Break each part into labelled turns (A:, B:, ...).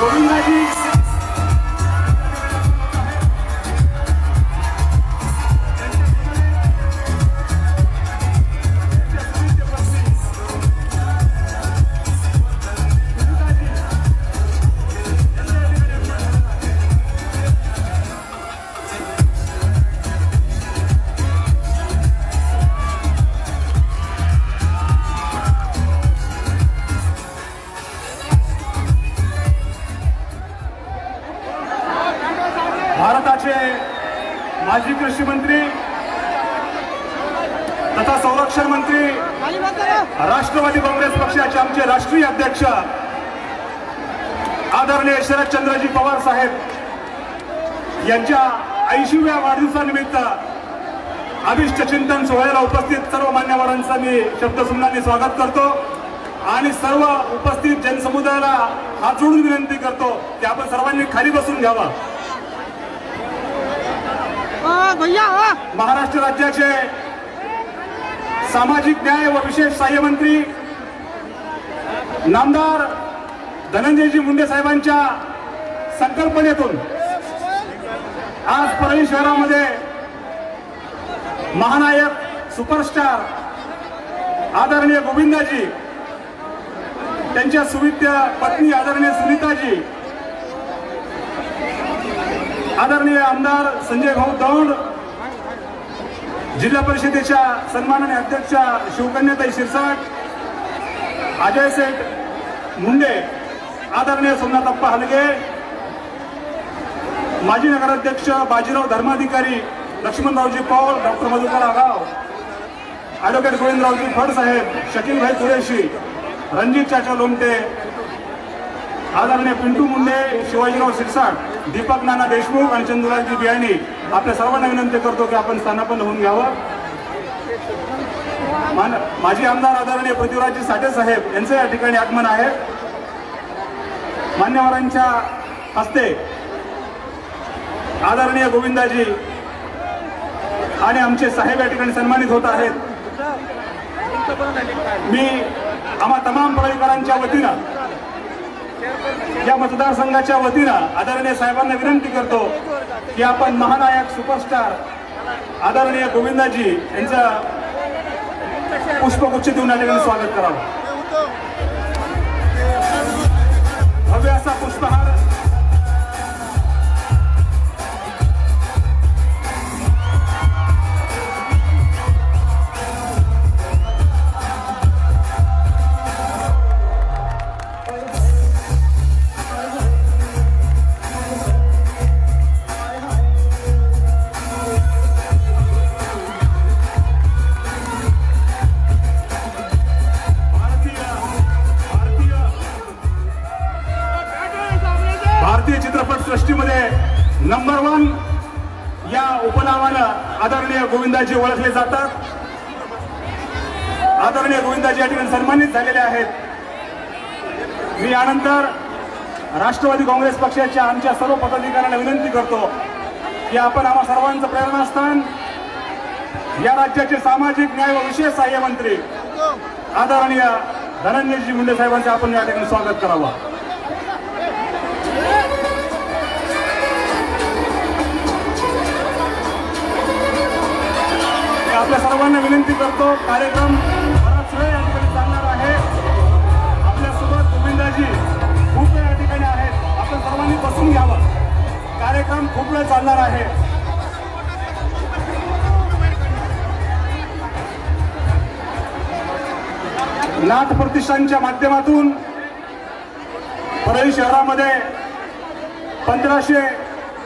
A: गोविंदाजी भारताचे माजी कृषी मंत्री तथा संरक्षण मंत्री राष्ट्रवादी काँग्रेस पक्षाचे आमचे राष्ट्रीय अध्यक्ष आदरणीय शरदचंद्रजी पवार साहेब यांच्या 80व्या वाढदिवसानिमित्त अभिष्ट चिंतन सोहळ्याला उपस्थित सर्व मान्यवरांचा मी शब्दसुमनाने स्वागत करतो आणि सर्व उपस्थित जनसमुदायाला हात जोडून विनंती करतो की आपण सर्वांनी खाली बसून घ्यावा। महाराष्ट्र राज्याचे सामाजिक न्याय व विशेष सहाय्य मंत्री नामदार धनंजयजी मुंडे साहेबांच्या संकल्पनेतून आज परळी शहरामध्ये महानायक सुपरस्टार आदरणीय गोविंदाजी त्यांच्या सुविद्य पत्नी आदरणीय सुनीताजी आदरणीय आमदार संजय भाऊ दौंड जिल्हा परिषदेच्या सन्माननीय अध्यक्ष शिवकन्याताई शिरसाट अजय सेठ मुंडे आदरणीय सोमनाथप्पा हलगे माजी नगराध्यक्ष बाजीराव धर्माधिकारी लक्ष्मणरावजी पौल डॉक्टर मधुकर आगाव ॲडव्होकेट गोविंदरावजी फडसाहेब शकीलभाई कुरेशी रणजित चाचा लोमटे आदरणीय पिंटू मुंडे शिवाजीराव शिरसाट दीपक नाना देशमुख आणि चंद्रलालजी बियाणी आपल्या सर्वांना विनंती करतो की आपण स्थानापन्न होऊन घ्यावं। माजी आमदार आदरणीय पृथ्वीराजजी साठे साहेब यांचे या ठिकाणी आगमन आहे। मान्यवरांच्या हस्ते आदरणीय गोविंदाजी आणि आमचे साहेब या ठिकाणी सन्मानित होत आहेत। मी आम्हा तमाम परळीकरांच्या वतीनं या मतदारसंघाच्या वतीनं आदरणीय साहेबांना विनंती करतो की आपण महानायक सुपरस्टार आदरणीय गोविंदाजी यांचं पुष्पगुच्छ देऊन या ठिकाणी स्वागत करावं। भव्य असा पुष्पहार चित्रपट सृष्टीमध्ये नंबर 1 या उपनावानं आदरणीय गोविंदाजी ओळखले जातात। आदरणीय गोविंदाजी या ठिकाणी सन्मानित झालेले आहेत। मी यानंतर राष्ट्रवादी काँग्रेस पक्षाच्या आमच्या सर्व पदाधिकाऱ्यांना विनंती करतो की आपण आम्हा सर्वांचं प्रेरणास्थान या राज्याचे सामाजिक न्याय व विशेष सहाय्य मंत्री आदरणीय धनंजयजी मुंडे साहेबांचे आपण या ठिकाणी स्वागत करावं। आपल्या सर्वांना विनंती करतो कार्यक्रम बराच वेळ या ठिकाणी चालणार आहे। आपल्यासोबत गोविंदाजी खूप वेळ या ठिकाणी आहेत। आपण सर्वांनी बसून घ्यावं। कार्यक्रम खूप वेळ चालणार आहे। नाथ प्रतिष्ठानच्या माध्यमातून परळी शहरामध्ये 1500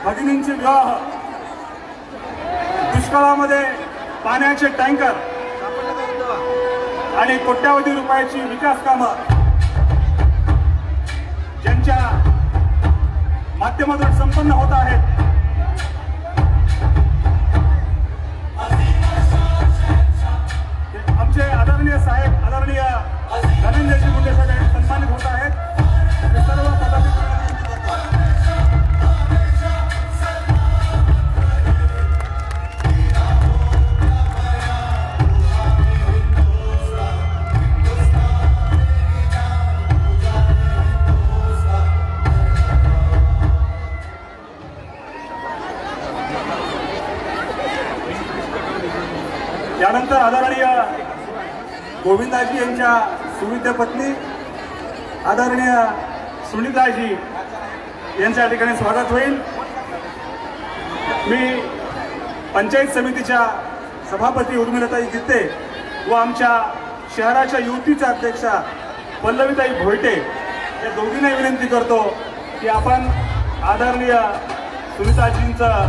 A: भगिनींचे विवाह, दुष्काळामध्ये पाण्याचे टँकर आणि कोट्यावधी रुपयाची विकास कामं ज्यांच्या माध्यमातून संपन्न होत आहेत। आमचे आदरणीय साहेब आदरणीय धनंजयजी मुंडे साहेब सन्मानित होत आहेत। सर्व पदाधिकारी गोविंदाजी यांच्या सुविद्य पत्नी आदरणीय सुनीताजी यांच्या ठिकाणी स्वागत होईल। मी पंचायत समितीच्या सभापती उर्मिलाताई गीते व आमच्या शहराच्या युवतीच्या अध्यक्षा पल्लवीताई भोयटे या दोघींना विनंती करतो की आपण आदरणीय सुनीताजींचं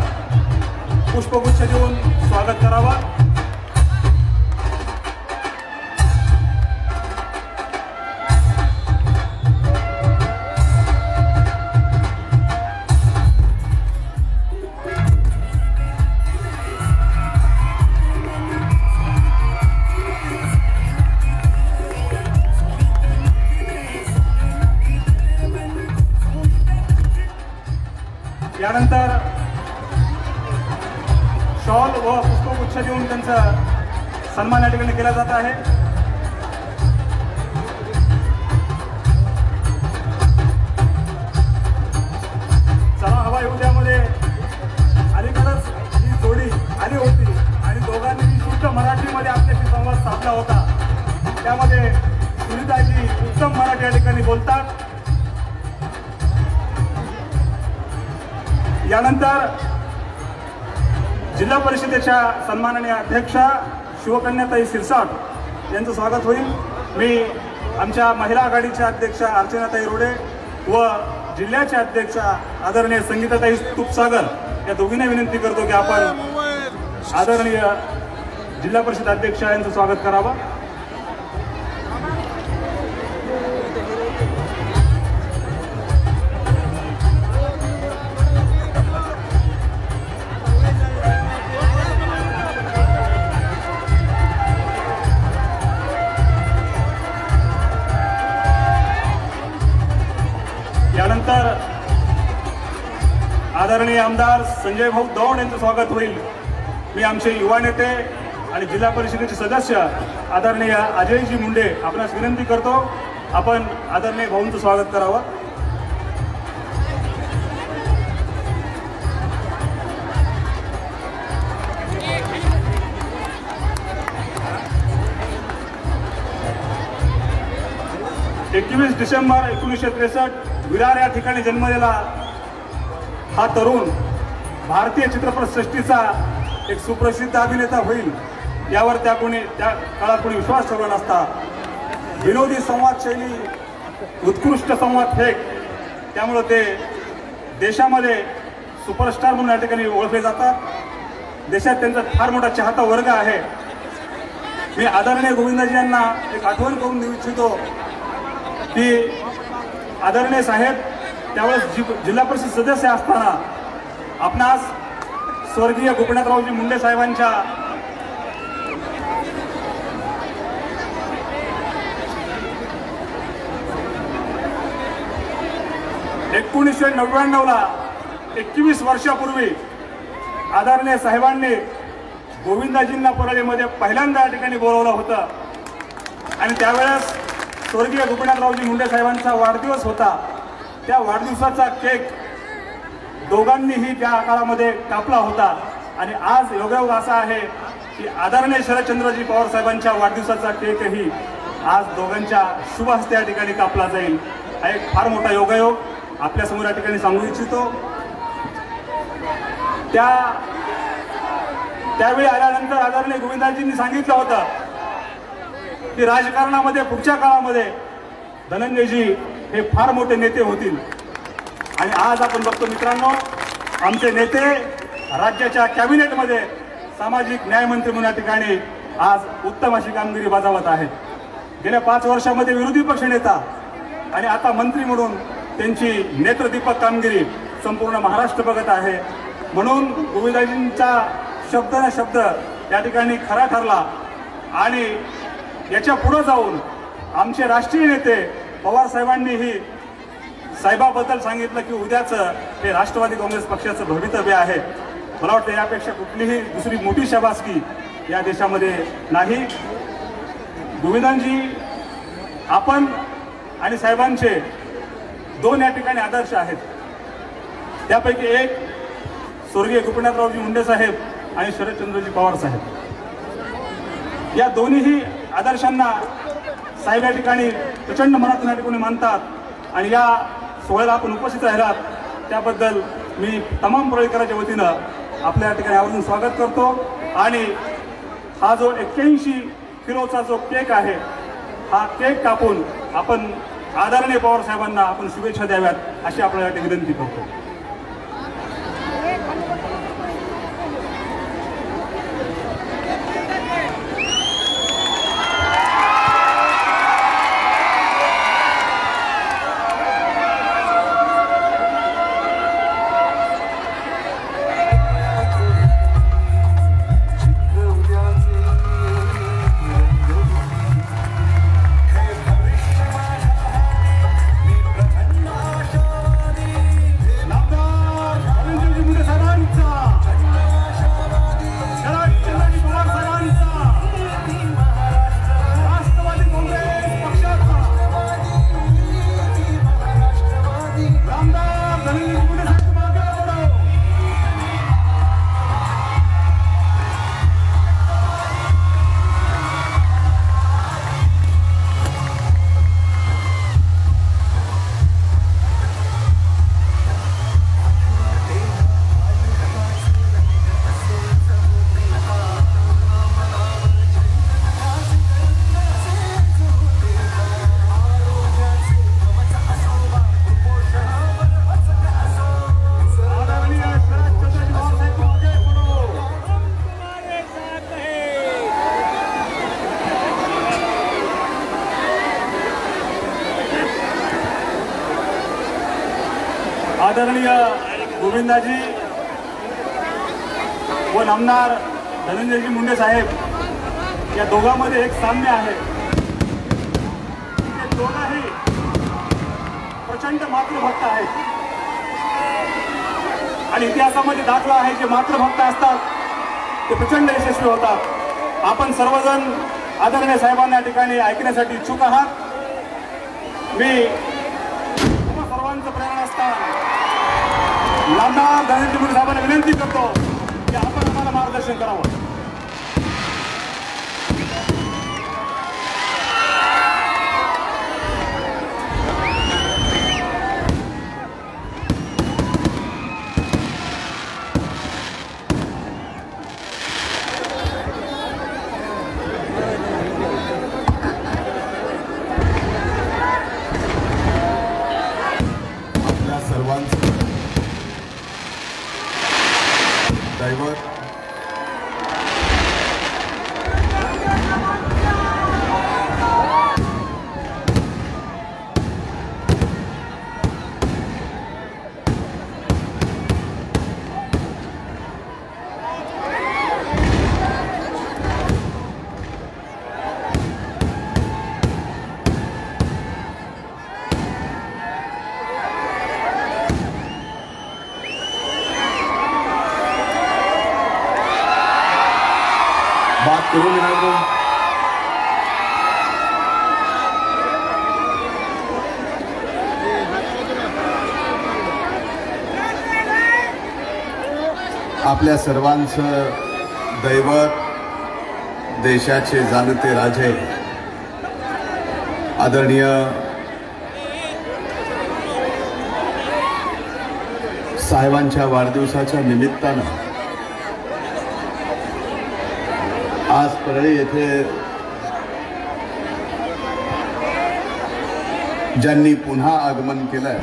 A: पुष्पगुच्छ देऊन स्वागत करावं। यानंतर शॉल व पुष्पगुच्छ देऊन त्यांचा सन्मान या ठिकाणी केला जात आहे। चला हवा येऊ द्यामध्ये अलीकडच ही जोडी आली होती आणि दोघांनी शुद्ध मराठीमध्ये आपल्याशी संवाद साधला होता। त्यामध्ये सुनीताजी उत्तम मराठी या ठिकाणी बोलतात। यानंतर जिल्हा परिषदेच्या सन्माननीय अध्यक्षा शिवकन्याताई सिरसाट यांचं स्वागत होईल। मी आमच्या महिला आघाडीच्या अध्यक्षा अर्चनाताई रोडे व जिल्ह्याच्या अध्यक्षा आदरणीय संगीताताई तुपसागर या दोघींना विनंती करतो की आपण आदरणीय जिल्हा परिषद अध्यक्षा यांचं स्वागत करावं। यानंतर आदरणीय आमदार संजय भाऊ दौंड यांचं स्वागत होईल। मी आमचे युवा नेते आणि जिल्हा परिषदेचे सदस्य आदरणीय अजयजी मुंडे आपणास विनंती करतो आपण आदरणीय भाऊंचं स्वागत करावं। एकवीस डिसेंबर 1963 विरार या ठिकाणी जन्मलेला हा तरुण भारतीय चित्रपटसृष्टीचा एक सुप्रसिद्ध अभिनेता होईल यावर त्या काळात कोणी विश्वास ठेवला नसता। विनोदी संवाद शैली, उत्कृष्ट संवाद फेक, त्यामुळे ते देशामध्ये सुपरस्टार म्हणून या ठिकाणी ओळखले जातात। देशात त्यांचा फार मोठा चाहता वर्ग आहे। मी आदरणीय गोविंदाजी यांना एक आठवण करून देऊ इच्छितो की आदरणीय साहेब त्यावेळेस जिल्हा परिषद सदस्य असताना आपणास स्वर्गीय गोपीनाथरावजी मुंडे साहेबांच्या ला 21 वर्षापूर्वी आदरणीय साहेबांनी गोविंदाजींना परळीमध्ये पहिल्यांदा या ठिकाणी बोलवलं होतं आणि त्यावेळेस स्वर्गीय गोपीनाथरावजी मुंडे साहेबांचा वाढदिवस होता। त्या वाढदिवसाचा केक दोघांनीही त्या काळामध्ये कापला होता आणि आज योगायोग असा आहे की आदरणीय शरदचंद्रजी पवार साहेबांच्या वाढदिवसाचा केकही आज दोघांच्या शुभ हस्ते या ठिकाणी कापला जाईल। हा एक फार मोठा योगायोग आपल्यासमोर या ठिकाणी सांगू इच्छितो। त्यावेळी आल्यानंतर आदरणीय गोविंदाजींनी सांगितलं होतं की राजकारणामध्ये पुढच्या काळामध्ये धनंजयजी हे फार मोठे नेते होतील आणि आज आपण बघतो मित्रांनो आमचे नेते राज्याच्या कॅबिनेटमध्ये सामाजिक न्याय मंत्री म्हणून या ठिकाणी आज उत्तम अशी कामगिरी बजावत आहेत। गेल्या 5 वर्षामध्ये विरोधी पक्ष नेता आणि आता मंत्री म्हणून त्यांची नेत्रदीपक कामगिरी संपूर्ण महाराष्ट्र बघत आहे। म्हणून गोविंदाजींचा शब्द ना शब्द या ठिकाणी खरा ठरला आणि याच्या पुढे जाऊन आमचे राष्ट्रीय नेते पवार साहेबांनीही साहेबाबद्दल सांगितलं की उद्याचं हे राष्ट्रवादी काँग्रेस पक्षाचं भवितव्य आहे। मला वाटतं यापेक्षा कुठलीही दुसरी मोठी शाबासकी या देशामध्ये नाही। गोविंदाजी आपण आणि साहेबांचे 2 या ठिकाणी आदर्श आहेत। त्यापैकी एक स्वर्गीय गोपीनाथरावजी मुंडे साहेब आणि शरदचंद्रजी पवार साहेब या दोन्हीही आदर्शांना साहेब या ठिकाणी प्रचंड मनातून या ठिकाणी मानतात आणि या सोहळ्याला आपण उपस्थित राहिलात त्याबद्दल मी तमाम परोळीकरांच्या वतीनं आपल्या या ठिकाणी आवर्जून स्वागत करतो। आणि हा जो 81 किलोचा जो केक आहे हा केक कापून आपण आदरणीय पवार साहेबांना आपण शुभेच्छा द्याव्यात अशी आपल्याला या ठिकाणी विनंती करतो। आदरणीय गोविंदाजी व नामदार धनंजयजी मुंडे साहेब या दोघांमध्ये एक साम्य आहे। ते दोघंही प्रचंड मातृभक्त आहेत आणि इतिहासामध्ये दाखला आहे जे मातृभक्त असतात ते प्रचंड यशस्वी होतात। आपण सर्वजण आदरणीय साहेबांना या ठिकाणी ऐकण्यासाठी इच्छुक आहात। मी सर्वांचं प्रेरणास्थान नामदार धनंजय मुंडे साहेबांना विनंती करतो की आपण आम्हाला मार्गदर्शन करावं।
B: आपल्या सर्वांचं दैवत बात करूँ मिनाको आपल्या सर्वांचं दैवत देशाचे जाणते राजे आदरणीय साहेबांच्या वाढदिवसाच्या निमित्तानं आज परळी येथे ज्यांनी पुन्हा आगमन केलंय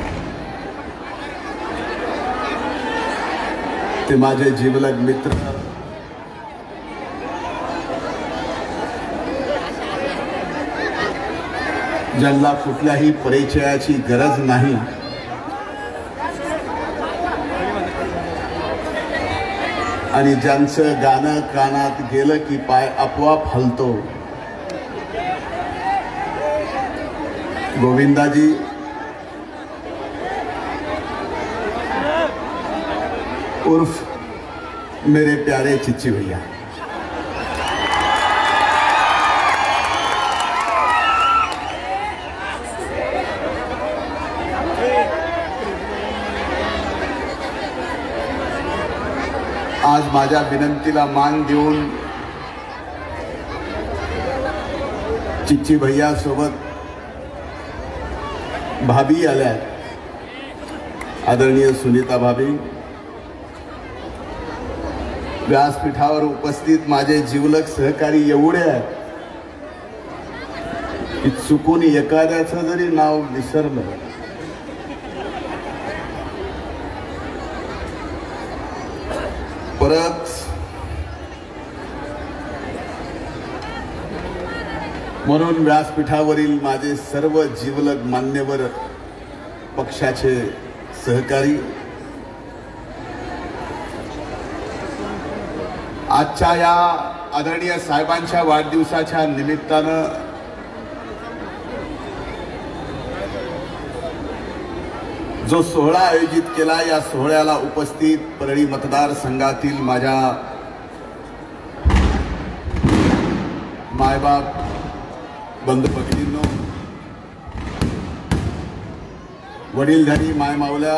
B: ते माझे जीवलग मित्र ज्यांना कुठल्याही परिचयाची गरज नाही आणि ज्यांचं गाणं कानात गेलं की पाय आपोआप हलतो। गोविंदाजी उर्फ मेरे प्यारे चिच्ची भैया, आज माझ्या विनंतीला मान देऊन चिच्ची भैया सोबत भाभी आल्या, आदरणीय सुनीता भाभी, व्यासपीठावर उपस्थित माझे जिवलग सहकारी एवढे आहेत की चुकून एखाद्याचं जरी नाव विसरलं परत म्हणून व्यासपीठावरील माझे सर्व जिवलग मान्यवर पक्षाचे सहकारी, आजच्या या आदरणीय साहेबांच्या वाढदिवसाच्या निमित्तानं जो सोहळा आयोजित केला, या सोहळ्याला उपस्थित परळी मतदारसंघातील माझ्या मायबाप बंधू भगिनींनो, वडीलधारी मायमावल्या,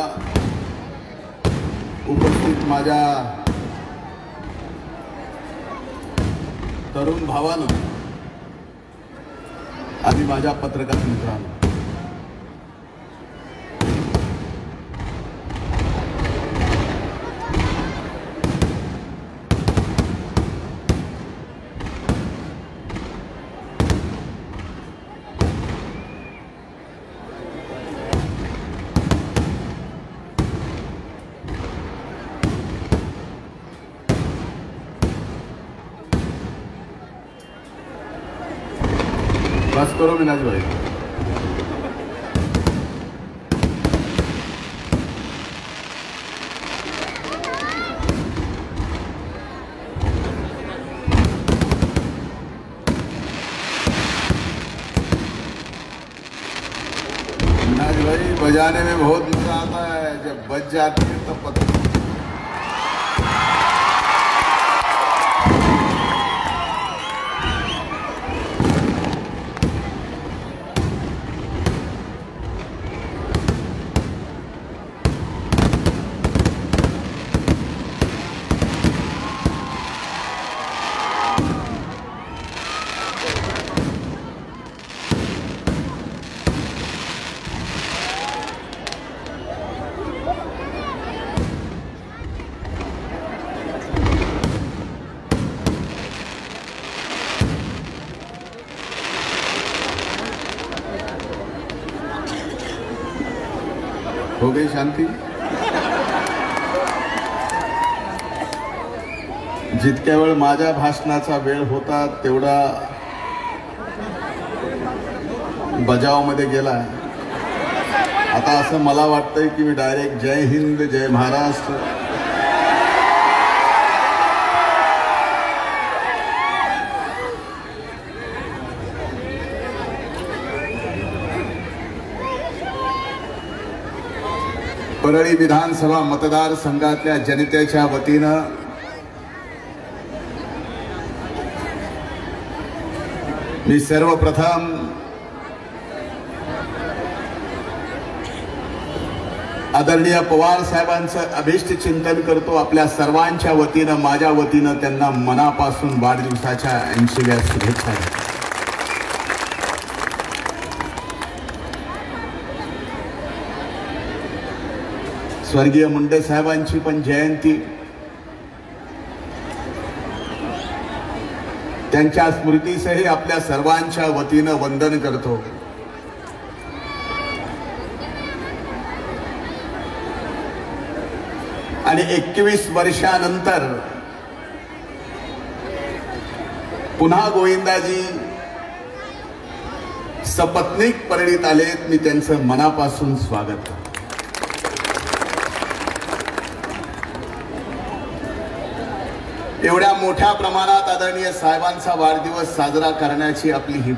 B: उपस्थित माझ्या तरुण भावांनो आणि माझ्या पत्रकार मित्रांनो, बस करो मिनाज भाई। मिनाज भाई, बजाने में बहुत मजा आता है, जब बज जाती है तब पता। हो गई शांती? जितक्या वेळ माझ्या भाषणाचा वेळ होता तेवढा बजावमध्ये गेला। आता असं मला वाटतंय की मी डायरेक्ट जय हिंद जय महाराष्ट्र परळी विधानसभा मतदारसंघातल्या जनतेच्या वतीनं मी सर्वप्रथम आदरणीय पवार साहेबांचं अभिष्ट चिंतन करतो। आपल्या सर्वांच्या वतीनं, माझ्या वतीनं त्यांना मनापासून वाढदिवसाच्या 80व्या शुभेच्छा। स्वर्गीय मुंडे साहेबांची पण जयंती, त्यांच्या स्मृतीसही आपल्या सर्वांच्या वतीनं वंदन करतो। आणि 21 वर्षानंतर पुन्हा गोविंदाजी सपत्नीक परळीत आलेत, मी त्यांचं मनापासून स्वागत करतो। एवढ्या मोठ्या प्रमाणात आदरणीय साहेबांचा वाढदिवस साजरा करण्याची आपली ही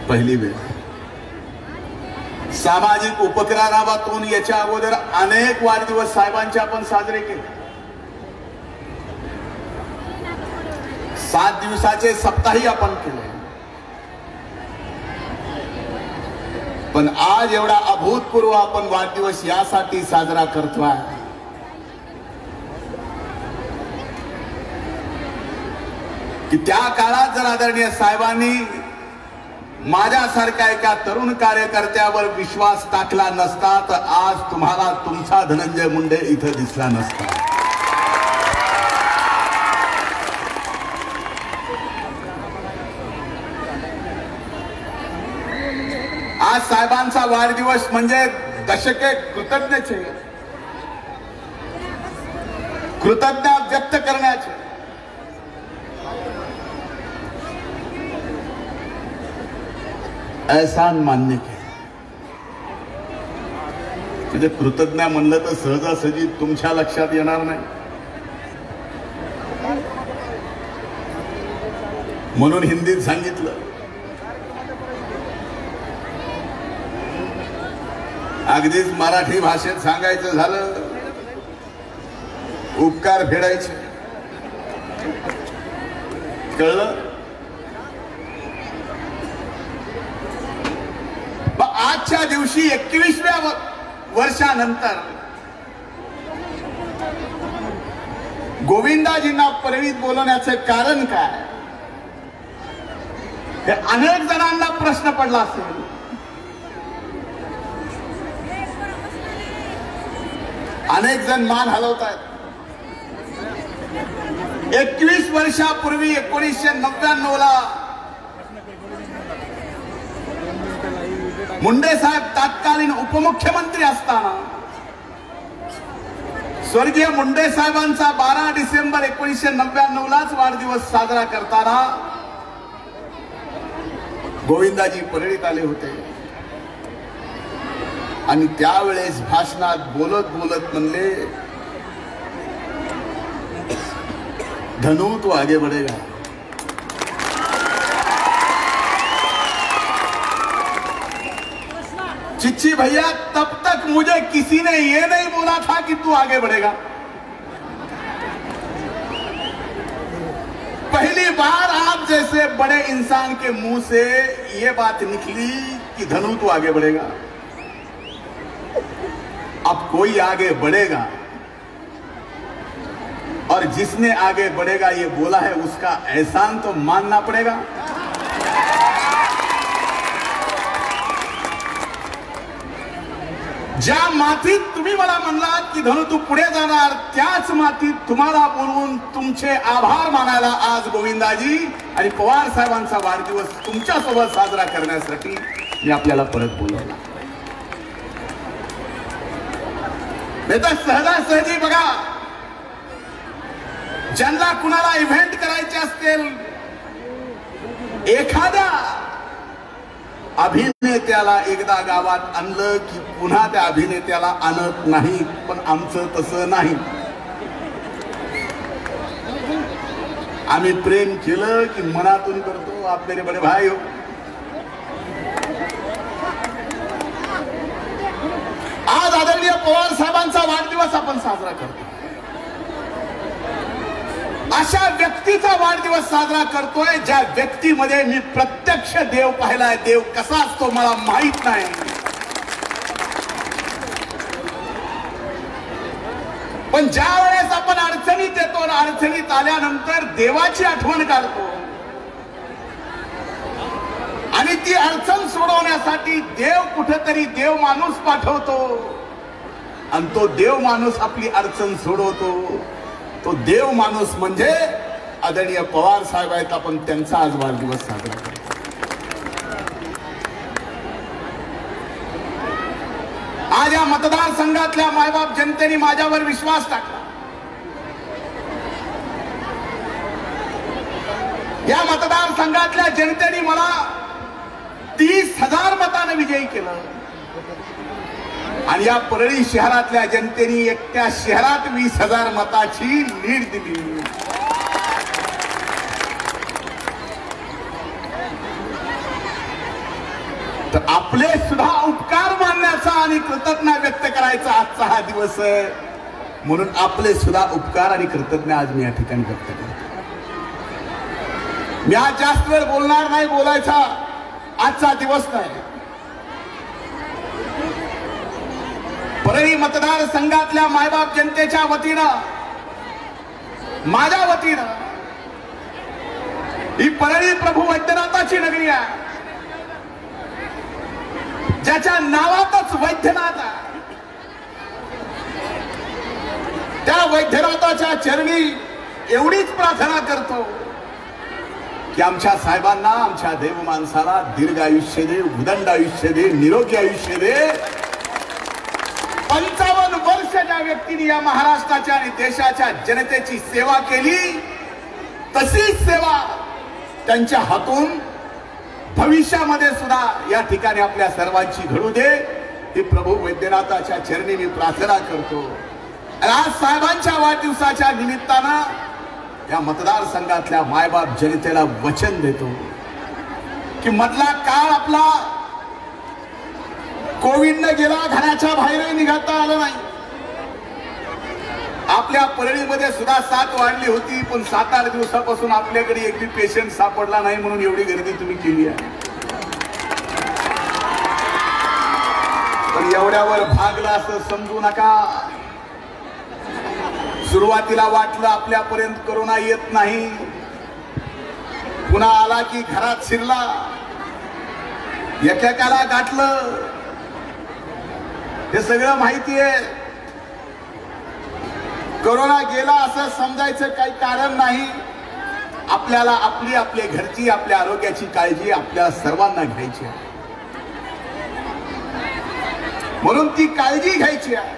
B: पहिली वेळ। सामाजिक उपक्रमातून याच्या अगोदर अनेक वाढदिवस साहेबांचे आपण साजरे केले। 7 दिवसाचे सप्ताही आपण केले, पण आज एवढा अभूतपूर्व आपण वाढदिवस यासाठी साजरा करतोय की त्या काळात जर आदरणीय साहेबांनी माझ्यासारख्या एका तरुण कार्यकर्त्यावर विश्वास टाकला नसता तर आज तुम्हाला तुमचा धनंजय मुंडे इथं दिसला नसता. आज साहेबांचा वाढदिवस म्हणजे दशके कृतज्ञतेचे, कृतज्ञता व्यक्त करण्याचे. एहसान मान्य केलं. म्हणजे कृतज्ञ म्हणलं तर सहजासहजी तुमच्या लक्षात येणार नाही. म्हणून हिंदीत सांगितलं, अगदीच मराठी भाषेत सांगायचं झालं, उपकार फेडायचे. कळलं? आजच्या दिवशी 21व्या वर्षानंतर गोविंदाजींना परळीत बोलवण्याचं कारण काय, हे अनेक जणांना प्रश्न पडला असेल. अनेक जण मान हलवतायत. 21 वर्षापूर्वी 1999ला मुंडे साहेब तत्कालीन उपमुख्यमंत्री असताना स्वर्गीय मुंडे साहेबांचा 12 डिसेंबर 1999लाच वाढदिवस साजरा करताना गोविंदाजी परळीत आले होते आणि त्यावेळेस भाषणात बोलत बोलत म्हणले, धनु तो आगे बढ़ेगा. चिच्ची भैया, तब तक मुझे किसी ने ये नहीं बोला था कि तू आगे बढ़ेगा. पहली बार आप जैसे बड़े इंसान के मुंह से ये बात निकली कि धनु तू आगे बढ़ेगा. अब कोई आगे बढ़ेगा और जिसने आगे बढ़ेगा ये बोला है उसका एहसान तो मानना पड़ेगा. ज्या मातीत तुम्ही मला म्हणलात की धनु तू पुढे जाणार, त्याच मातीत तुम्हाला बोलवून तुमचे आभार मानायला आज गोविंदाजी आणि पवार साहेबांचा वाढदिवस तुमच्या सोबत साजरा करण्यासाठी मी आपल्याला परत बोलवला. नाही तर सहजासहजी बघा, ज्यांना कुणाला इव्हेंट करायचे असतील, एखाद्या अभिनेत्याला एकदा गावात आणलं की पुन्हा त्या अभिनेत्याला आणत नाही. पण आमचं तसं नाही. आम्ही प्रेम केलं की मनातून करतो. आप मेरे बड़े भाई हो. आज आदरणीय पवार साहेबांचा वाढदिवस आपण साजरा करतो. अशा व्यक्तीचा वाढदिवस साजरा करतोय ज्या व्यक्तीमध्ये मी प्रत्यक्ष देव पाहिलाय. देव कसा असतो मला माहित नाही, पण ज्या वेळेस आपण अडचणीत येतो, अडचणीत आल्यानंतर देवाची आठवण काढतो आणि ती अडचण सोडवण्यासाठी देव कुठेतरी देव माणूस पाठवतो आणि तो देव माणूस आपली अडचण सोडवतो. तो देव माणूस म्हणजे आदरणीय पवार साहेब आहेत. आपण त्यांचा आज वाढदिवस साजरा करतो. आज या मतदारसंघातल्या मायबाप जनतेने माझ्यावर विश्वास टाकला. या मतदारसंघातल्या जनतेने मला 30,000 मतांनी विजयी केलं आणि या परळी शहरातल्या जनतेने एकट्या शहरात 20,000 मताची लीड दिली. तर आपले सुद्धा उपकार मानण्याचा आणि कृतज्ञता व्यक्त करायचा आजचा हा दिवस आहे. म्हणून आपले सुद्धा उपकार आणि कृतज्ञता आज मी या ठिकाणी व्यक्त करतो. मी आज जास्त वेळ बोलणार नाही. बोलायचा आजचा दिवस नाही. परळी मतदारसंघातल्या मायबाप जनतेच्या वतीनं, माझ्या वतीनं ही परळी प्रभू वैद्यनाथाची नगरी आहे, ज्याच्या नावातच वैद्यनाथ आहे. त्या वैद्यनाथाच्या चरणी एवढीच प्रार्थना करतो की आमच्या साहेबांना, आमच्या देव माणसाला दीर्घ आयुष्य दे, उदंड आयुष्य दे, निरोगी आयुष्य दे. 55 वर्ष ज्या व्यक्तीने या महाराष्ट्राच्या आणि देशाच्या जनतेची सेवा केली, तशीच सेवा त्यांच्या हातून भविष्यामध्ये सुद्धा या ठिकाणी आपल्या सर्वांची घडू दे, ही प्रभू वैद्यनाथाच्या चरणी मी प्रार्थना करतो. आणि आज साहेबांच्या वाढदिवसाच्या निमित्तानं या मतदारसंघातल्या मायबाप जनतेला वचन देतो की मधला काळ आपला कोविडनं गेला, घराच्या बाहेरही निघता आलं नाही. आपल्या परळीमध्ये सुद्धा साथ वाढली होती, पण 7-8 दिवसापासून आपल्याकडे एक बी पेशंट सापडला नाही, म्हणून एवढी गर्दी तुम्ही केली आहे. पण एवढ्यावर भागला असं समजू नका. सुरुवातीला वाटलं आपल्यापर्यंत कोरोना येत नाही, पुन्हा आला की घरात शिरला, एकेकाला गाठलं. हे सगळं माहिती आहे. कोरोना गेला असं समजायचं काही कारण नाही. आपल्याला आपल्या घरची, आपल्या आरोग्याची काळजी आपल्या सर्वांना घ्यायची आहे, म्हणून ती काळजी घ्यायची आहे.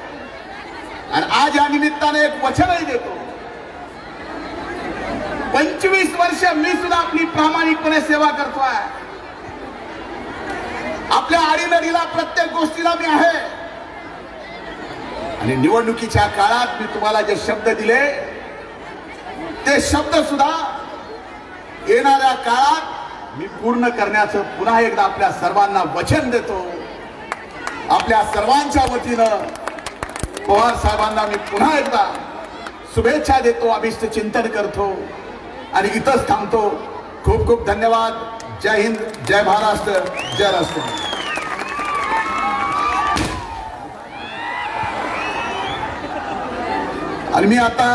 B: आणि आज या निमित्ताने एक वचनही देतो. 25 वर्ष मी सुद्धा आपली प्रामाणिकपणे सेवा करतोय. आपल्या आडीनडीला प्रत्येक गोष्टीला मी आहे. आणि निवडणुकीच्या काळात मी तुम्हाला जे शब्द दिले, ते शब्द सुद्धा येणाऱ्या काळात मी पूर्ण करण्याचं पुन्हा एकदा आपल्या सर्वांना वचन देतो. आपल्या सर्वांच्या वतीनं पवार साहेबांना मी पुन्हा एकदा शुभेच्छा देतो, अभिष्ट चिंतन करतो आणि इथंच थांबतो. खूप खूप धन्यवाद. जय हिंद, जय महाराष्ट्र, जय राष्ट्र. आणि मी आता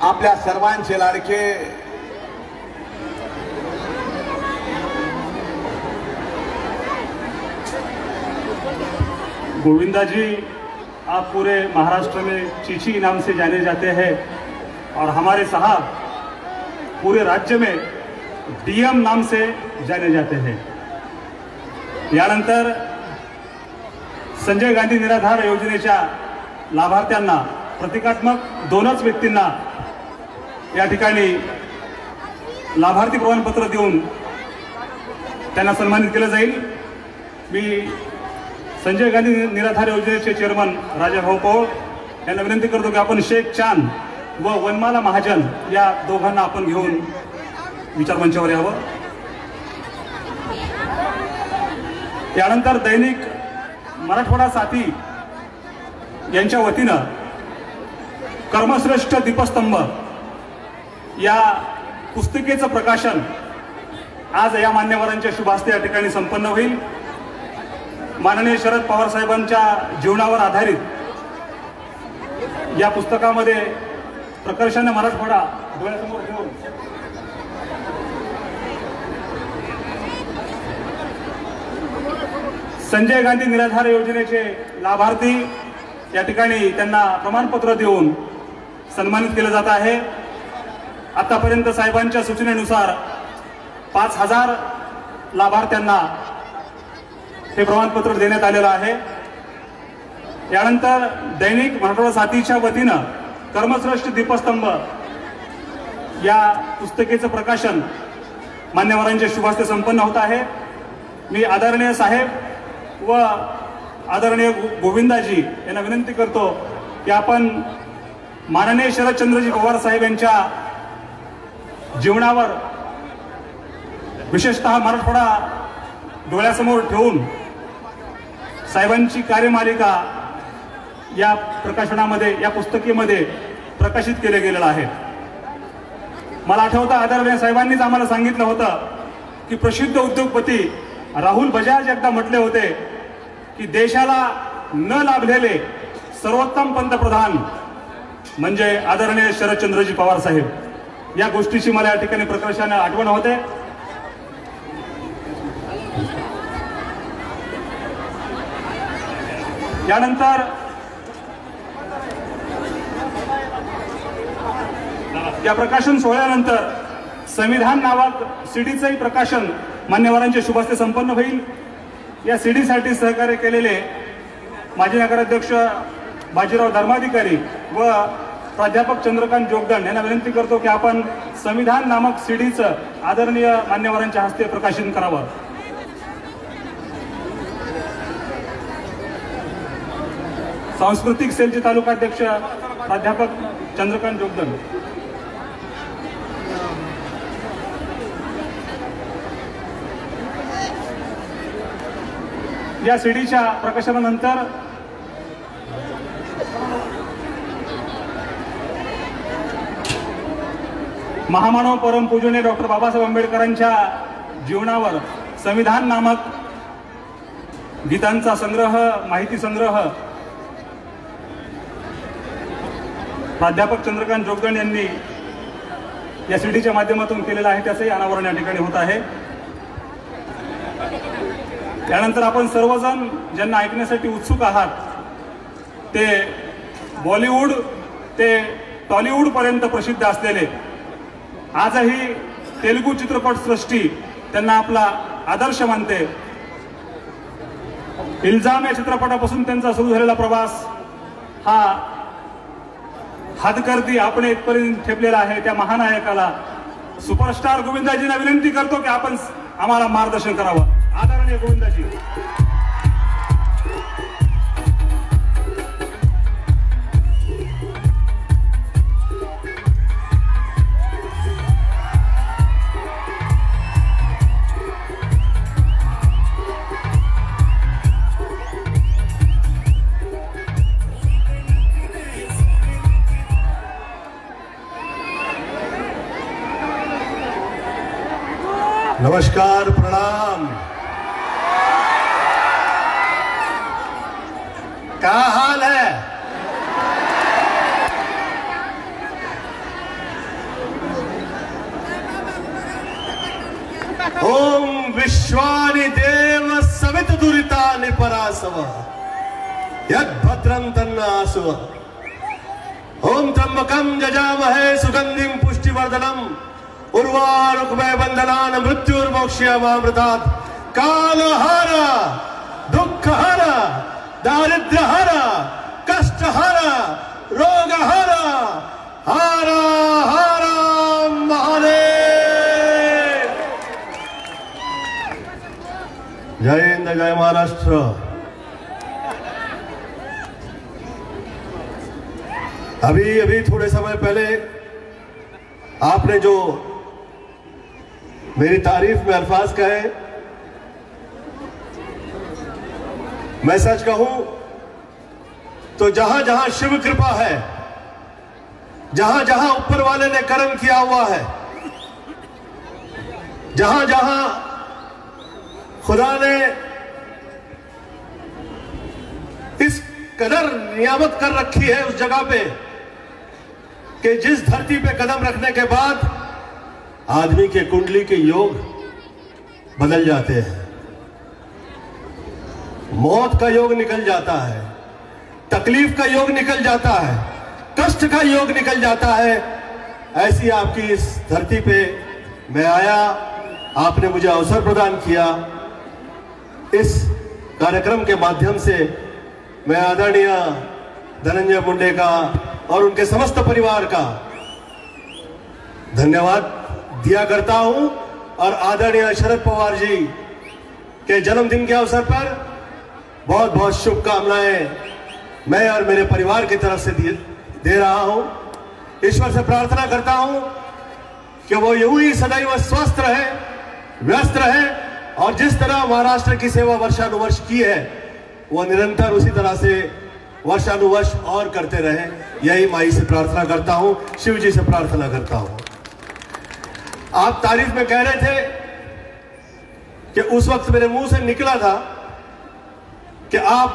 B: आपल्या सर्वांचे लाडके
A: गोविंदा जी, आप पूरे महाराष्ट्र में चीची इनाम से जाने जाते हैं और हमारे साहब पूरे राज्य में डीएम नाम से जाने जाते हैं. यानंतर संजय गांधी निराधार योजनेच्या लाभार्थ्यांना प्रतिकात्मक 2च व्यक्तींना या ठिकाणी लाभार्थी प्रमाणपत्र देऊन त्यांना सन्मानित केलं जाईल. मी संजय गांधी निराधार योजनेचे चेअरमन राजाभाऊ पवार यांना विनंती करतो की आपण शेख चांद व वनमाला महाजन या दोघांना आपण घेऊन विचारमंचावर यावं. यानंतर दैनिक मराठवाडा साथी यांच्या वतीनं कर्मश्रेष्ठ दीपस्तंभ या पुस्तिकेचं प्रकाशन आज या मान्यवरांच्या शुभ हस्ते या ठिकाणी संपन्न होईल. माननीय शरद पवार साहेबांच्या जीवनावर आधारित या पुस्तकामध्ये प्रकर्षाने मराठवाडा डोळ्यासमोर ठेवून संजय गांधी निराधार योजनेचे लाभार्थी या ठिकाणी त्यांना प्रमाणपत्र देऊन सन्मानित केलं जात आहे. आतापर्यंत साहेबांच्या सूचनेनुसार 5000 लाभार्थ्यांना हे प्रमाणपत्र देण्यात आलेलं आहे. यानंतर दैनिक मराठवाडा साथीच्या वतीनं कर्मश्रेष्ठ दीपस्तंभ या पुस्तकेचं प्रकाशन मान्यवरांच्या शुभ हस्ते संपन्न होत आहे. मी आदरणीय साहेब व आदरणीय गोविंदाजी यांना विनंती करतो की आपण माननीय शरदचंद्रजी पवार साहेब यांच्या जीवनावर विशेषतः मराठवाडा डोळ्यासमोर ठेवून साहेबांची कार्यमालिका या प्रकाशनामध्ये, या पुस्तकेमध्ये प्रकाशित केले गेलेलं आहे. मला आठवतं आदरणीय साहेबांनीच आम्हाला सांगितलं होतं की प्रसिद्ध उद्योगपती राहुल बजाज एकदा म्हटले होते की देशाला न लाभलेले सर्वोत्तम पंतप्रधान म्हणजे आदरणीय शरदचंद्रजी पवार साहेब. या गोष्टीची मला या ठिकाणी प्रकर्षाने आठवण होते. यानंतर या प्रकाशन सोहळ्यानंतर संविधान नावाक सीडीचंही प्रकाशन मान्यवरांच्या शुभहस्ते संपन्न होईल. या सीडीसाठी सहकार्य केलेले माजी नगराध्यक्ष बाजीराव धर्माधिकारी व प्राध्यापक चंद्रकांत जोगदंड यांना विनंती करतो की आपण संविधान नामक सीडीचं आदरणीय मान्यवरांच्या हस्ते प्रकाशन करावं. सांस्कृतिक सेलचे तालुकाध्यक्ष प्राध्यापक चंद्रकांत जोगदंड. या सीडीच्या प्रकाशनानंतर महामानव परमपूजनीय डॉक्टर बाबासाहेब आंबेडकरांच्या जीवनावर संविधान नामक गीतांचा संग्रह, माहिती संग्रह प्राध्यापक चंद्रकांत जोगदंड यांनी या सीडीच्या माध्यमातून केलेला आहे, त्याचंही अनावरण या ठिकाणी होत आहे. त्यानंतर आपण सर्वजण ज्यांना ऐकण्यासाठी उत्सुक आहात ते बॉलिवूड ते टॉलिवूड पर्यंत प्रसिद्ध असलेले आजही तेलुगू चित्रपटसृष्टी त्यांना आपला आदर्श मानते. इल्जाम या चित्रपटापासून त्यांचा सुरू झालेला प्रवास हा हातकर्ती आपण इथपर्यंत ठेपलेला आहे. त्या महानायकाला सुपरस्टार गोविंदाजींना विनंती करतो की आपण आम्हाला मार्गदर्शन करावं. आदरणीय गोविंदाजी.
C: नमस्कार, प्रणाम. क्या हाल है? ओम विश्वानि देव सवित दुरितानि परासव यद्भद्रं तन्नासुव. ओम त्र्यंबकं जजामहे सुगंधिं पुष्टिवर्धनम् उर्वारुकमय बंधनान मृत्युर्मोक्ष्यमामृतात्. कालहर दुःखहर दारिद्र्यहर कष्टहर रोगहर हर हर महादेव. जय हिंद, जय महाराष्ट्र. अभी थोड़े समय पहले आपने जो मेरी तारीफ में अल्फाज कहे, मैं सच कहूं तो जहां जहां शिव कृपा है, जहां जहां ऊपर वाले ने कर्म किया हुआ है, जहां जहां खुदा ने इस कदर नियामत कर रखी है उस जगह पे कि जिस धरती पे कदम रखने के बाद आदमी के कुंडली के योग बदल जाते हैं, मौत का योग निकल जाता है, तकलीफ का योग निकल जाता है, कष्ट का योग निकल जाता है. ऐसी आपकी इस धरती पे मैं आया, आपने मुझे अवसर प्रदान किया. इस कार्यक्रम के माध्यम से मैं आदरणीय धनंजय मुंडे का और उनके समस्त परिवार का धन्यवाद दिया करता हूं. और आदरणीय शरद पवार जी के जन्मदिन के अवसर पर बहुत बहुत शुभकामनाएं मैं और मेरे परिवार की तरफ से दे रहा हूं. ईश्वर से प्रार्थना करता हूं कि वो यूं ही सदैव स्वस्थ रहे, व्यस्त रहे और जिस तरह महाराष्ट्र की सेवा वर्षानुवर्ष की है वो निरंतर उसी तरह से वर्षानुवर्ष और करते रहे. यही माई से प्रार्थना करता हूं, शिव जी से प्रार्थना करता हूं. आप तारीफ में कह रहे थे कि उस वक्त मेरे मुंह से निकला था कि आप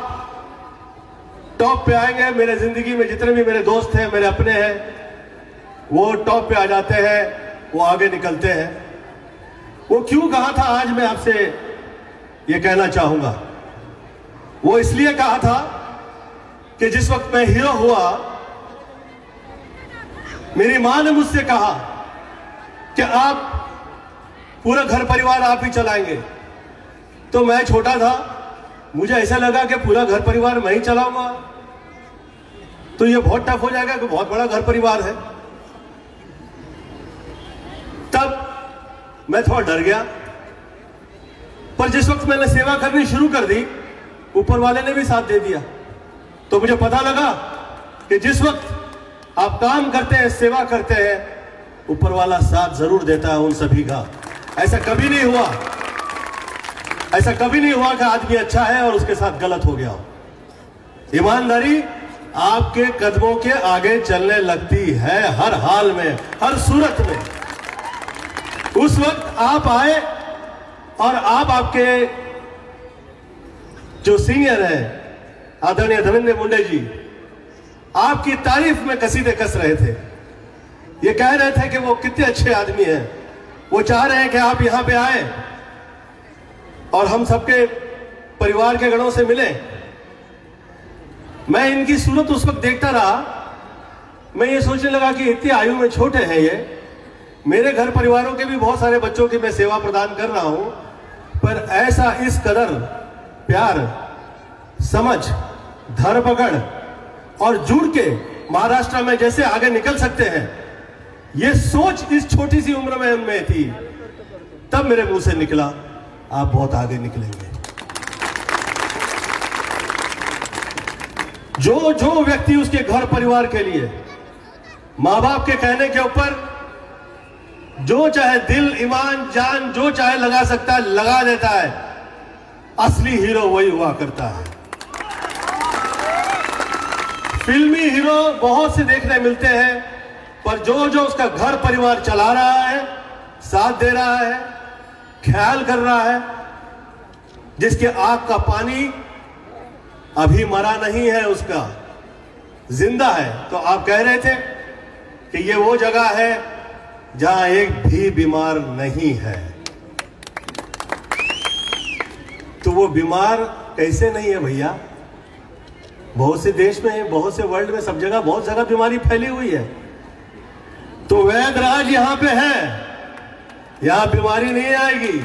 C: टॉप पे आएंगे. मेरे जिंदगी में जितने भी मेरे दोस्त हैं, मेरे अपने हैं, वो टॉप पे आ जाते हैं, वो आगे निकलते हैं। वो क्यों कहा था आज मैं आपसे ये कहना चाहूंगा। वो इसलिए कहा था कि जिस वक्त मैं हीरो हुआ, मेरी मां ने मुझसे कहा कि आप पूरा घर परिवार आप ही चलाएंगे। तो मैं छोटा था, मुझे ऐसा लगा कि पूरा घर परिवार मैं ही चलाऊंगा तो ये बहुत टफ हो जाएगा, कि बहुत बड़ा घर परिवार है। तब मैं थोड़ा डर गया, पर जिस वक्त मैंने सेवा करनी शुरू कर दी, ऊपर वाले ने भी साथ दे दिया। तो मुझे पता लगा कि जिस वक्त आप काम करते हैं, सेवा करते हैं, ऊपर वाला साथ जरूर देता है उन सभी का। ऐसा कभी नहीं हुआ, ऐसा कभी नहीं हुआ कि आदमी अच्छा है और उसके साथ गलत हो गया हो। ईमानदारी आपके कदमों के आगे चलने लगती है, हर हाल में, हर सूरत में। उस वक्त आप आए और आप आपके जो सीनियर है आदरणीय धनंजय मुंडे जी, आपकी तारीफ में कसीदे कस रहे थे। ये कह रहे थे कि वो कितने अच्छे आदमी हैं। वो चाह रहे हैं कि आप यहां पे आए और हम सबके परिवार के गणों से मिले। मैं इनकी सूरत उस वक्त देखता रहा, मैं ये सोचने लगा कि इतनी आयु में छोटे हैं ये, मेरे घर परिवारों के भी बहुत सारे बच्चों की मैं सेवा प्रदान कर रहा हूं, पर ऐसा इस कदर प्यार, समझ, धरपकड़ और जुड़ के महाराष्ट्र में जैसे आगे निकल सकते हैं, ये सोच इस छोटी सी उम्र में उनमें थी। तब मेरे मुंह से निकला, आप बहुत आगे निकलेंगे। जो जो व्यक्ति उसके घर परिवार के लिए मां बाप के कहने के ऊपर जो चाहे दिल, ईमान, जान जो चाहे लगा सकता है, लगा देता है। असली हीरो वही हुआ करता है। फिल्मी हीरो बहुत से देखने मिलते हैं, पर जो जो उसका घर परिवार चला रहा है, साथ दे रहा है, ख्याल कर रहा है, जिसके आंख का पानी अभी मरा नहीं है, उसका जिंदा है। तो आप कह रहे थे कि ये वो जगह है जहां एक भी बीमार नहीं है। तो वो बीमार कैसे नहीं है भैया? बहुत से देश में, बहुत से वर्ल्ड में, सब जगह बहुत जगह बीमारी फैली हुई है। तो वैधराज यहां पे है, यहां बीमारी नहीं आएगी।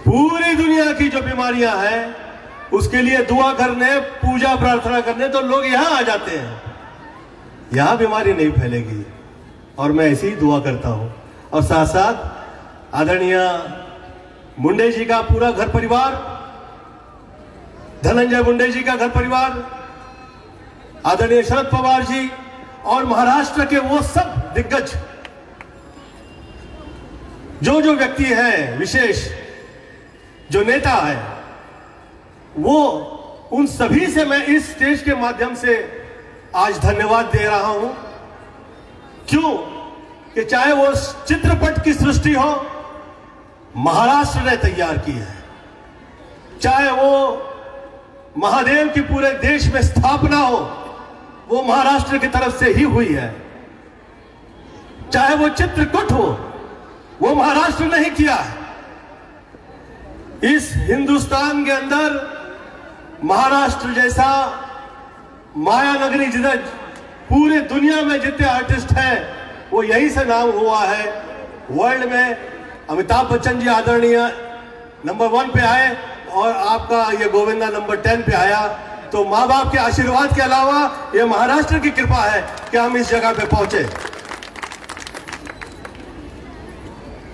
C: पूरी दुनिया की जो बीमारियां हैं उसके लिए दुआ करने, पूजा प्रार्थना करने तो लोग यहां आ जाते हैं। यहां बीमारी नहीं फैलेगी, और मैं ऐसी ही दुआ करता हूं। और साथ साथ आदरणीय मुंडे जी का पूरा घर परिवार, धनंजय मुंडे जी का घर परिवार, आदरणीय शरद पवार जी और महाराष्ट्र के वो सब दिग्गज जो जो व्यक्ति हैं, विशेष जो नेता है, वो उन सभी से मैं इस स्टेज के माध्यम से आज धन्यवाद दे रहा हूं। क्यों कि चाहे वो चित्रपट की सृष्टि हो, महाराष्ट्र ने तैयार की है। चाहे वो महादेव की पूरे देश में स्थापना हो, वो महाराष्ट्र की तरफ से ही हुई है। चाहे वो चित्रकूट हो, वो महाराष्ट्र ने ही किया है। इस हिंदुस्तान के अंदर महाराष्ट्र जैसा माया नगरी, जिधर पूरे दुनिया में जितने आर्टिस्ट हैं वो यहीं से नाम हुआ है वर्ल्ड में। अमिताभ बच्चन जी आदरणीय नंबर 1 पे आए और आपका ये गोविंदा नंबर 10 पे आया। तो माँ बाप के आशीर्वाद के अलावा ये महाराष्ट्र की कृपा है कि हम इस जगह पे पहुंचे।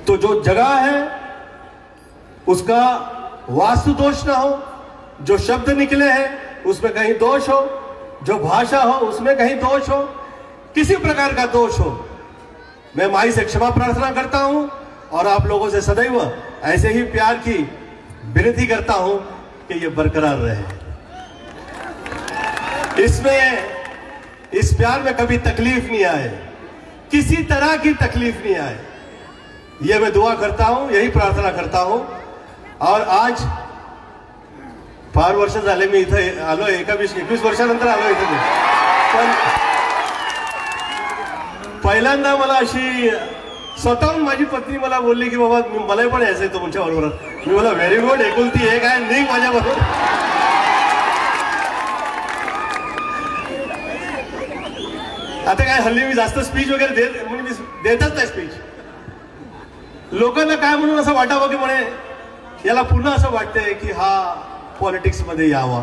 C: तो जो जगह है उसका वास्तु दोष ना हो, जो शब्द निकले हैं उसमें कहीं दोष हो, जो भाषा हो उसमें कहीं दोष हो, किसी प्रकार का दोष हो, मैं माई से क्षमा प्रार्थना करता हूं और आप लोगों से सदैव ऐसे ही प्यार की विनती करता हूं कि ये बरकरार रहे। इसमें, इस प्यार में कभी तकलीफ नहीं आए, किसी तरह की तकलीफ नहीं आए, ये मैं दुआ करता हूं, यही प्रार्थना करता हूं। और आज 5 वर्ष झाले मी इथं आलोय, 21 वर्षानंतर आलोय इथं। पण पहिल्यांदा मला अशी स्वतःहून माझी पत्नी मला बोलली की बाबा मलाही पण यायचंय तुमच्या बरोबर. मी मला व्हेरी गुड, एकुलती एक आहे, निघ माझ्या बरोबर. आता काय हल्ली मी जास्त स्पीच वगैरे म्हणजे देतच नाही स्पीच. लोकांना काय म्हणून असं वाटावं की म्हणे याला पुन्हा असं वाटतंय की हा पॉलिटिक्स मध्ये यावा.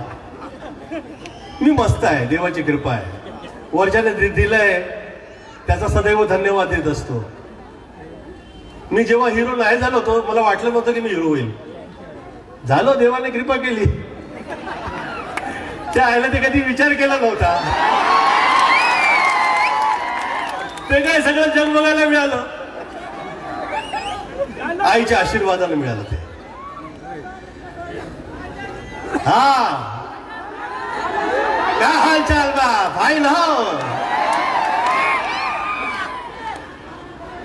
C: मी मस्त आहे, देवाची कृपा आहे, वरच्याने दिलंय त्याचा सदैव धन्यवाद देत असतो. मी जेव्हा हिरो नाही झालो होतो मला वाटलं नव्हतं की मी हिरो होईल. झालो, देवाने कृपा केली. त्या आईला ते कधी विचार केला नव्हता. ते काय सगळं जग बघायला मिळालं, आईच्या आशीर्वादाने मिळालं ते. हा क्या हाल चाल बा भाई ना.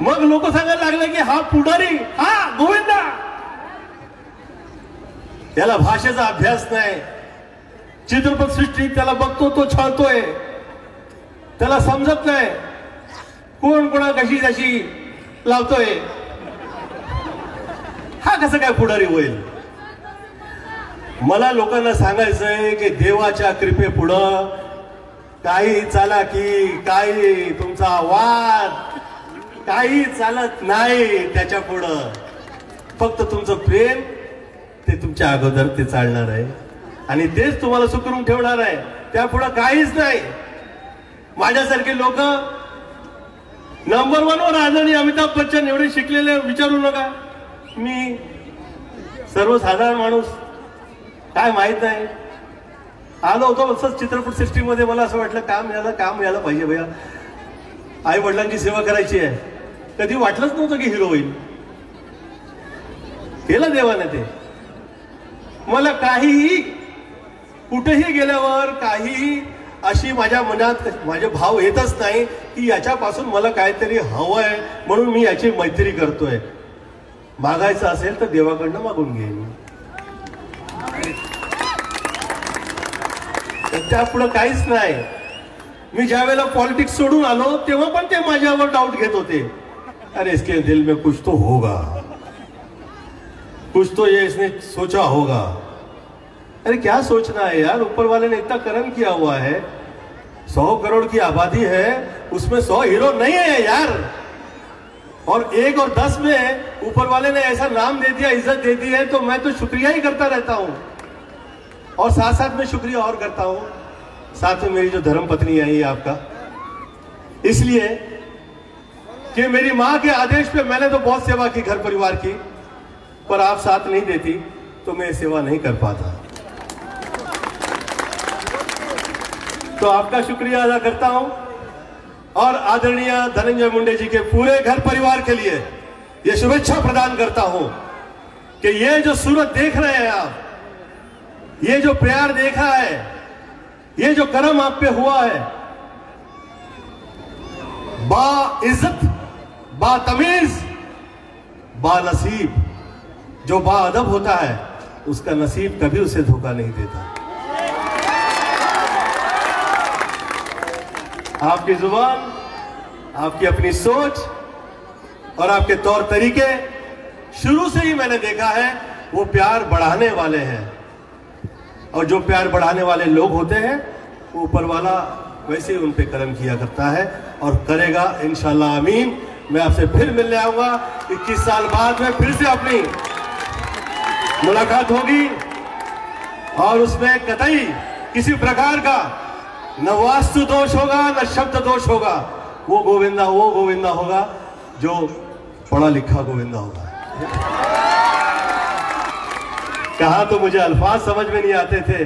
C: मग लोक सांगायला लागले की हा पुढारी, हा गोविंदा, त्याला भाषेचा अभ्यास नाही, चित्रपट सृष्टीत त्याला बघतो तो छळतोय, त्याला समजत नाही कोण कोणा कशी कशी लावतोय, हा कसं काय पुढारी होईल. मला लोकांना सांगायचंय की देवाच्या कृपे पुढं काही चालाकी, काही तुमचा वाद काही चालत नाही. त्याच्या पुढं फक्त तुमचं प्रेम, ते तुमच्या अगोदर ते चालणार आहे आणि तेच तुम्हाला सुखरूप ठेवणार आहे. त्या पुढं काहीच नाही. माझ्यासारखे लोक नंबर 1 वर आदरणीय अमिताभ बच्चन एवढे शिकलेले विचारू नका. मी सर्वसाधारण माणूस, काय माहित नाही, आलो होतो असंच चित्रपट सृष्टीमध्ये. मला असं वाटलं काम यायला पाहिजे भैया, आई वडिलांची सेवा करायची आहे. कधी वाटलंच नव्हतं की हिरो होईल. केलं देवाने ते. मला काहीही कुठेही गेल्यावर काहीही अशी माझ्या मनात माझे भाव येतच नाही की याच्यापासून मला काहीतरी हवंय म्हणून मी याची मैत्री करतोय. मागायचं असेल तर देवाकडनं मागून घेईन. त्यापुढं काहीच नाही. मी ज्या वेळेला पॉलिटिक्स सोडून आलो तेव्हा पण ते माझ्यावर डाऊट घेत होते. अरे इसके दिल में कुछ तो होगा, कुछ तो ये इसने सोचा होगा. अरे क्या सोचना है यार, ऊपर वाले ने इतना कर्म किया हुआ है, 100 करोड़ की आबादी है, उसमें 100 हीरो नहीं है यार. और 1 और 10 में ऊपर वाले ने ऐसा नाम दे दिया, इज्जत दे दी है, तो मैं तो शुक्रिया ही करता रहता हूं. और साथ साथ में शुक्रिया और करता हूं, साथ में मेरी जो धर्म पत्नी है ये आपका, इसलिए कि मेरी मां के आदेश पे मैंने तो बहुत सेवा की घर परिवार की, पर आप साथ नहीं देती तो मैं सेवा नहीं कर पाता. तो आपका शुक्रिया अदा करता हूं और आदरणीय धनंजय मुंडे जी के पूरे घर परिवार के लिए यह शुभेच्छा प्रदान करता हूं कि ये जो सूरत देख रहे हैं आप, ये जो प्यार देखा है, ये जो करम आप पे हुआ है, बा इज्जत, बा तमीज, बा नसीब, जो बा अदब होता है उसका नसीब कभी उसे धोखा नहीं देता. आपकी जुबान, आपकी अपनी सोच और आपके तौर तरीके शुरू से ही मैंने देखा है वो प्यार बढ़ाने वाले हैं. और जो प्यार बढ़ाने वाले लोग होते हैं वो ऊपर वाला वैसे ही उन पे करम किया करता है और करेगा इंशाल्लाह. आमीन. मैं आपसे फिर मिलने आऊंगा 21 साल बाद में फिर से अपनी मुलाकात होगी और उसमें कतई किसी प्रकार का न वास्तु दोष होगा न शब्द दोष होगा. वो गोविंदा होगा जो पढ़ा लिखा गोविंदा होगा. कहा तो मुझे अल्फाज समझ में नहीं आते थे,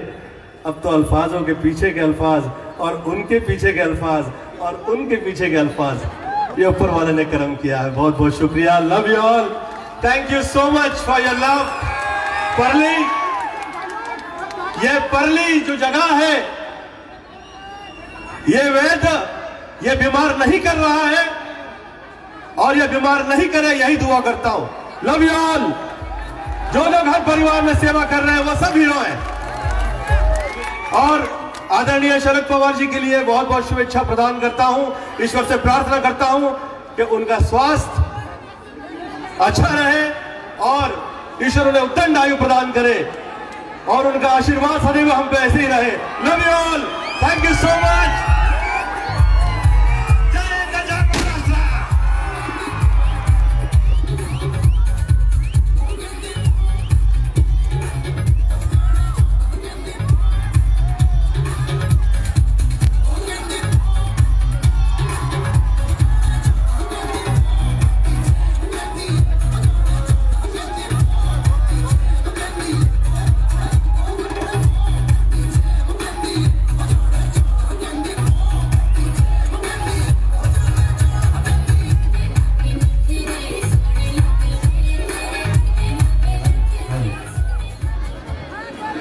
C: अब तो अल्फाजों के पीछे के अल्फाज और उनके पीछे के अल्फाज और उनके पीछे के अल्फाज, ये ऊपर वाले ने कर्म किया है. बहुत बहुत शुक्रिया. Love you all. Thank you so much for your love. Parli, ये परली जो जगह है, ये वेद ये बीमार नहीं कर रहा है और ये बीमार नहीं करे, यही दुआ करता हूं. लव यू ऑल. जो लोग हर परिवार में सेवा कर रहे हैं वो सब हीरो हैं. और आदरणीय शरद पवार जी के लिए बहुत बहुत शुभेच्छा प्रदान करता हूं। ईश्वर से प्रार्थना करता हूं कि उनका स्वास्थ्य अच्छा रहे और ईश्वर उन्हें उत्तम आयु प्रदान करे और उनका आशीर्वाद सदैव हम पे ऐसे ही रहे। Love you all, thank you so much.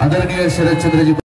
D: आदरणीय शरदचंद्रजी